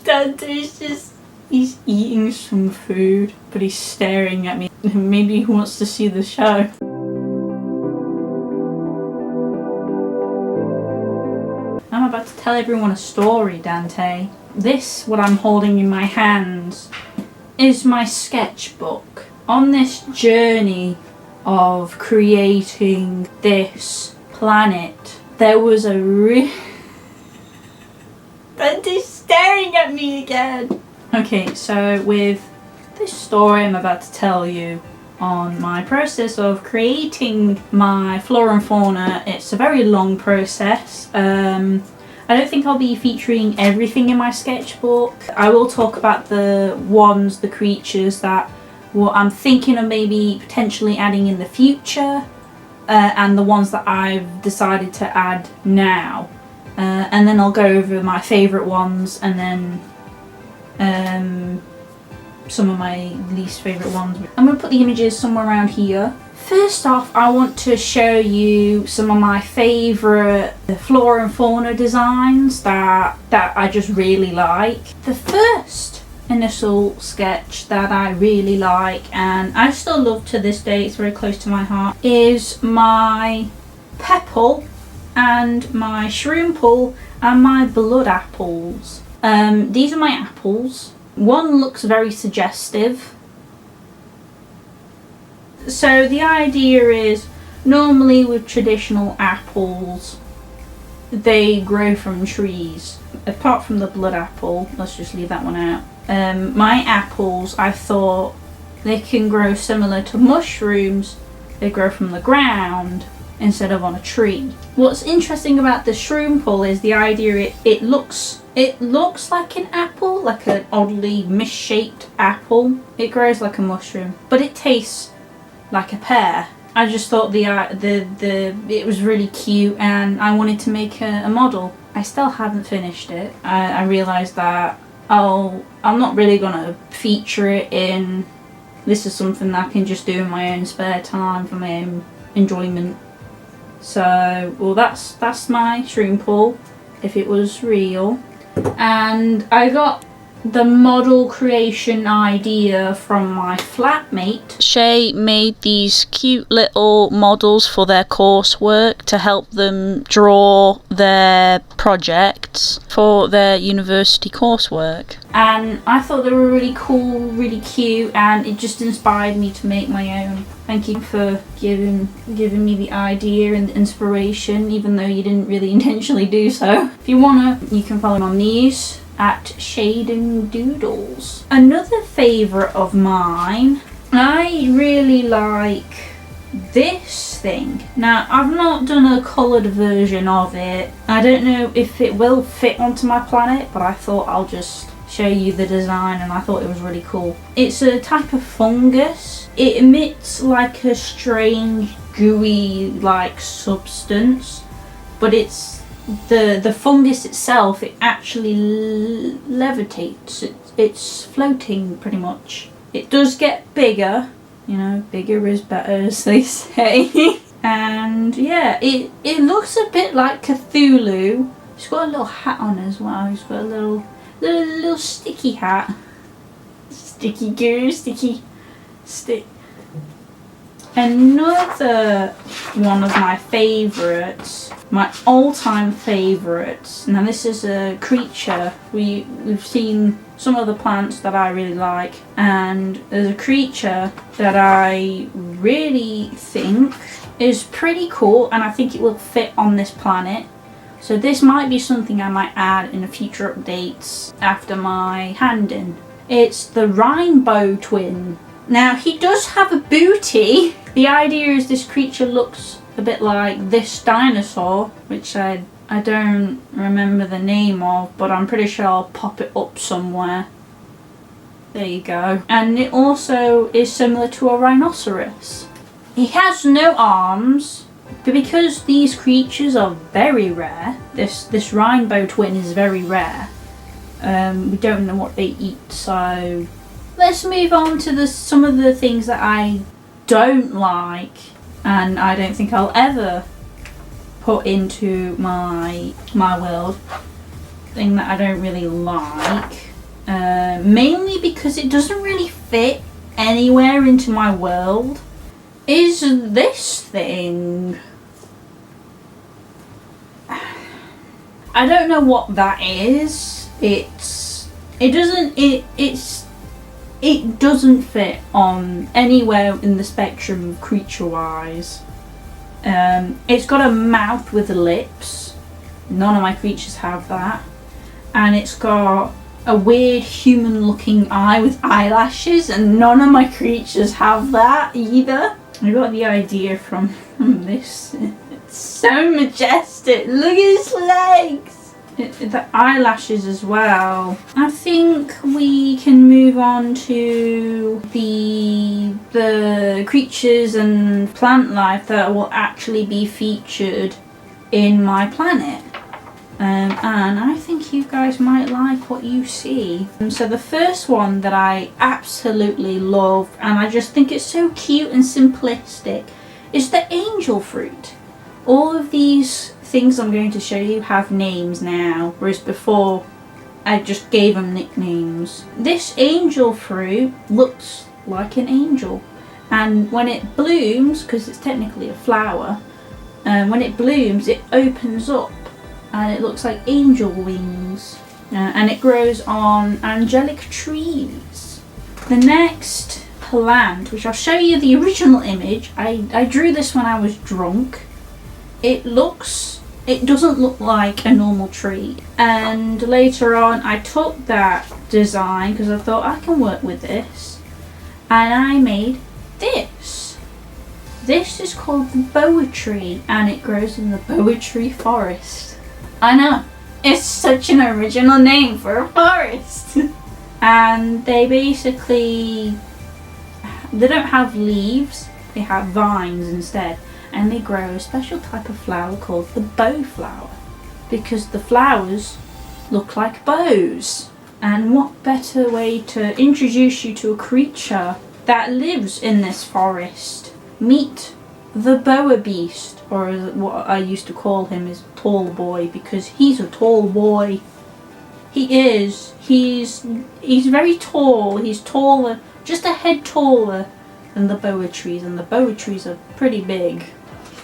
Dante's just, he's eating some food, but he's staring at me. Maybe he wants to see the show. I'm about to tell everyone a story, Dante. This, what I'm holding in my hands, is my sketchbook. On this journey of creating this planet, there was a Dante's staring at me again. Okay, so with this story I'm about to tell you on my process of creating my Flora and Fauna, it's a very long process. I don't think I'll be featuring everything in my sketchbook. I will talk about the creatures that I'm thinking of maybe potentially adding in the future, and the ones that I've decided to add now. And then I'll go over my favourite ones, and then some of my least favourite ones. I'm going to put the images somewhere around here. First off, I want to show you some of my favourite Flora and Fauna designs that I just really like. The first initial sketch that I really like, and I still love to this day, it's very close to my heart, is my Pepple and my Shroompool and my blood apples. These are my apples. One looks very suggestive. So the idea is, normally with traditional apples, they grow from trees. Apart from the blood apple, let's just leave that one out. My apples, I thought they can grow similar to mushrooms. They grow from the ground instead of on a tree. What's interesting about the Shroompool is the idea it looks like an apple, like an oddly misshaped apple. It grows like a mushroom, but it tastes like a pear. I just thought it was really cute, and I wanted to make a model. I still haven't finished it. I realised that I'm not really gonna feature it in. This is something that I can just do in my own spare time for my own enjoyment. So, well, that's my Shroompool, if it was real. And I got the model creation idea from my flatmate. Shay made these cute little models for their coursework to help them draw their projects for their university coursework. And I thought they were really cool, really cute, and it just inspired me to make my own. Thank you for giving me the idea and the inspiration, even though you didn't really intentionally do so. If you wanna, you can follow me on these at Shayden Doodles. Another favourite of mine, I really like this thing. Now, I've not done a coloured version of it. I don't know if it will fit onto my planet, but I thought I'll just show you the design, and I thought it was really cool. It's a type of fungus. It emits like a strange gooey like substance, but it's the fungus itself, it actually levitates. It's floating pretty much. It does get bigger, you know, bigger is better, as they say. And yeah, it looks a bit like Cthulhu. He's got a little hat on as well. He's got a little sticky hat. Sticky goo, sticky stick. Another one of my favourites, my all-time favourites. Now this is a creature. We've seen some of the plants that I really like, and there's a creature that I really think is pretty cool, and I think it will fit on this planet. So this might be something I might add in the future updates after my hand-in. It's the Rhinebow Twin. Now he does have a booty. The idea is this creature looks a bit like this dinosaur, which I don't remember the name of, but I'm pretty sure I'll pop it up somewhere. There you go. And it also is similar to a rhinoceros. He has no arms, but because these creatures are very rare, this Rhinebow Twin is very rare, we don't know what they eat, so let's move on to some of the things that I don't like, and I don't think I'll ever put into my world. Thing that I don't really like, mainly because it doesn't really fit anywhere into my world, is this thing. I don't know what that is. It doesn't fit on anywhere in the spectrum creature wise. It's got a mouth with lips. None of my creatures have that. And it's got a weird human looking eye with eyelashes, and none of my creatures have that either. I got the idea from this. It's so majestic. Look at his legs. The eyelashes as well. I think we can move on to the creatures and plant life that will actually be featured in my planet. And I think you guys might like what you see. So the first one that I absolutely love, and I just think it's so cute and simplistic, is the angel fruit. All of these things I'm going to show you have names now, whereas before I just gave them nicknames. This angel fruit looks like an angel, and when it blooms, because it's technically a flower, when it blooms it opens up and it looks like angel wings, and it grows on angelic trees. The next plant, which I'll show you the original image, I drew this when I was drunk. It doesn't look like a normal tree, and later on I took that design because I thought I can work with this, and I made this. This is called the boa tree, and it grows in the boa tree forest. I know, it's such an original name for a forest. And they don't have leaves, they have vines instead, and they grow a special type of flower called the bow flower, because the flowers look like bows. And what better way to introduce you to a creature that lives in this forest? Meet the boa beast, or what I used to call him is tall boy, because he's a tall boy. He's very tall. He's taller, just a head taller than the boa trees, and the boa trees are pretty big.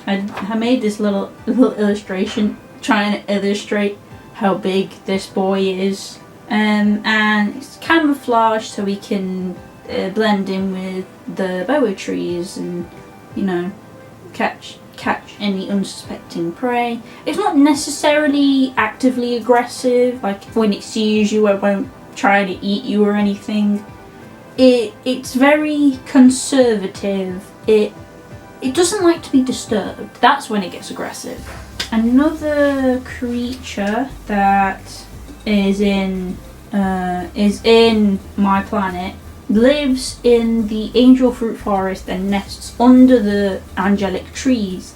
I made this little illustration trying to illustrate how big this boy is, and it's camouflage so we can blend in with the boa trees and, you know, catch any unsuspecting prey. It's not necessarily actively aggressive, like when it sees you it won't try to eat you or anything. It's very conservative. It doesn't like to be disturbed. That's when it gets aggressive. Another creature that is in my planet lives in the angel fruit forest and nests under the angelic trees.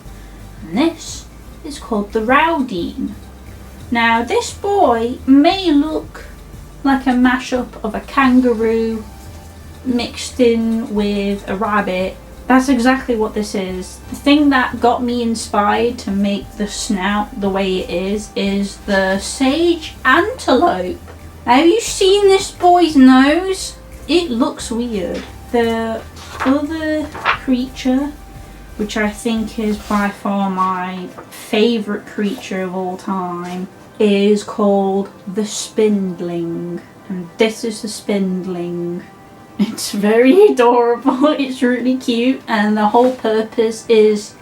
And this is called the Rowdine. Now this boy may look like a mashup of a kangaroo mixed in with a rabbit. That's exactly what this is. The thing that got me inspired to make the snout the way it is the sage antelope. Have you seen this boy's nose? It looks weird. The other creature, which I think is by far my favourite creature of all time, is called the Spindling. And this is the Spindling. It's very adorable, it's really cute, and the whole purpose is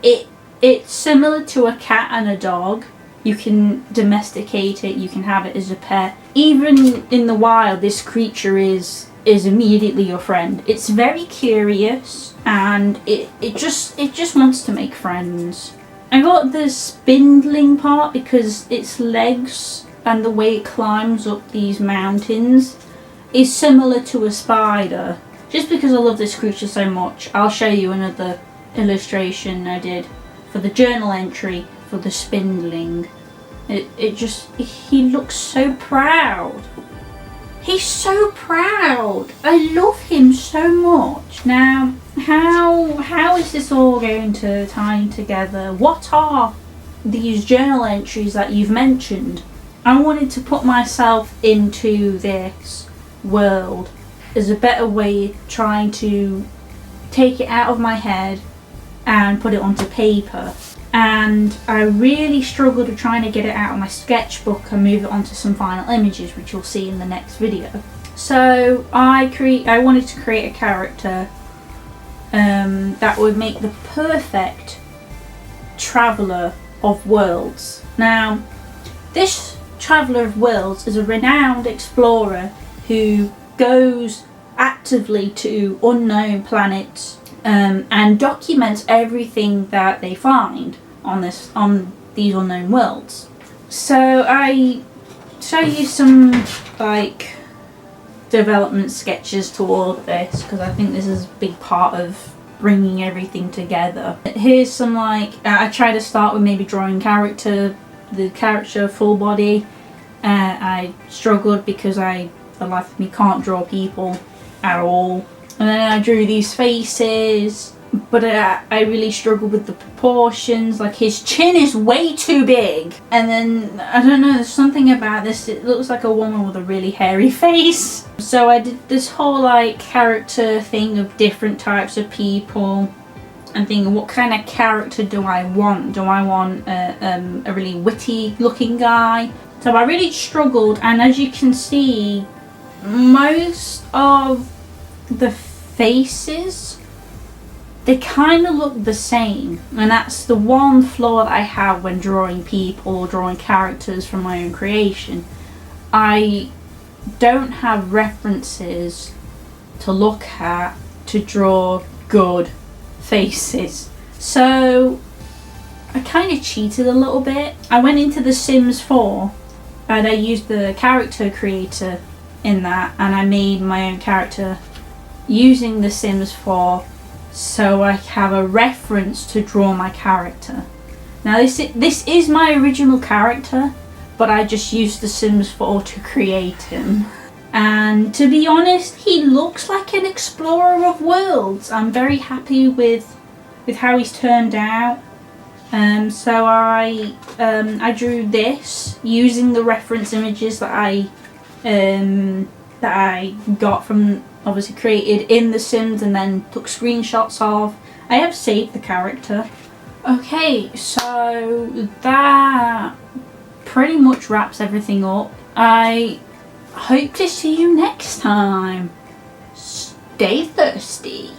it's similar to a cat and a dog. You can domesticate it, you can have it as a pet. Even in the wild, this creature is immediately your friend. It's very curious, and it just wants to make friends. I got the spindling part because its legs and the way it climbs up these mountains is similar to a spider. Just because I love this creature so much, I'll show you another illustration I did for the journal entry for the Spindling. He looks so proud. He's so proud. I love him so much. Now, how is this all going to tie together? What are these journal entries that you've mentioned, I wanted to put myself into this world as a better way of trying to take it out of my head and put it onto paper. And I really struggled with trying to get it out of my sketchbook and move it onto some final images, which you'll see in the next video. So I wanted to create a character that would make the perfect traveller of worlds. Now, this traveller of worlds is a renowned explorer who goes actively to unknown planets and documents everything that they find on these unknown worlds. So I show you some like development sketches to all of this, because I think this is a big part of bringing everything together. Here's some like I try to start with maybe drawing the character full body. I struggled because the life of me can't draw people at all. And then I drew these faces, but I really struggled with the proportions. Like his chin is way too big. And then, I don't know, there's something about this, it looks like a woman with a really hairy face. So I did this whole like character thing of different types of people and thinking, what kind of character do I want? Do I want a really witty looking guy? So I really struggled, and as you can see, most of the faces, they kind of look the same, and that's the one flaw that I have when drawing people or drawing characters from my own creation. I don't have references to look at to draw good faces, so I kind of cheated a little bit. I went into The Sims 4 and I used the character creator in that, and I made my own character using The Sims 4 so I have a reference to draw my character. Now this is my original character, but I just used The Sims 4 to create him. And to be honest, he looks like an explorer of worlds. I'm very happy with how he's turned out. So I drew this using the reference images that I got from, obviously created in The Sims and then took screenshots of. I have saved the character. Okay, so that pretty much wraps everything up. I hope to see you next time. Stay thirsty.